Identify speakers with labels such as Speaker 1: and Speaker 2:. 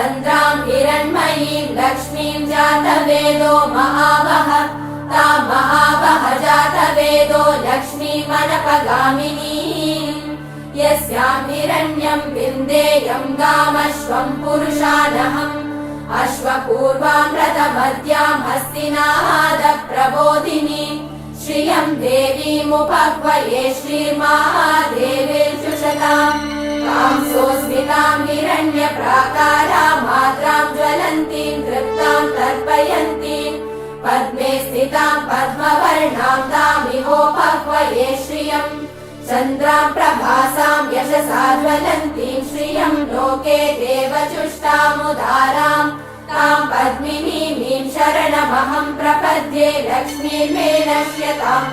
Speaker 1: चन्द्रां हिरण्मयीं लक्ष्मीं जातवेदो महावः तां महावः जातवेदो लक्ष्मीमनपगामिनीम् यस्यां हिरण्यं विन्देयं गामश्वं पुरुषानहम् अश्वपूर्वां रथमद्यां हस्तिनादप्रबोधिनी श्रियं देवीमुपह्वये श्रीर्महादेवीर्जुषताम् तां सोऽस्मितां हिरण्यप्राकारां मात्रां ज्वलन्तीं तृप्तां तर्पयन्तीं पद्मे स्थितां पद्मवर्णां तामिहोपह्वये श्रियम् चन्द्रां प्रभासां यशसा ज्वलन्तीं श्रियं लोके देवचुष्टामुदारां तां पद्मिनीमीं शरणमहं प्रपद्ये लक्ष्मीर्मे नश्यताम्।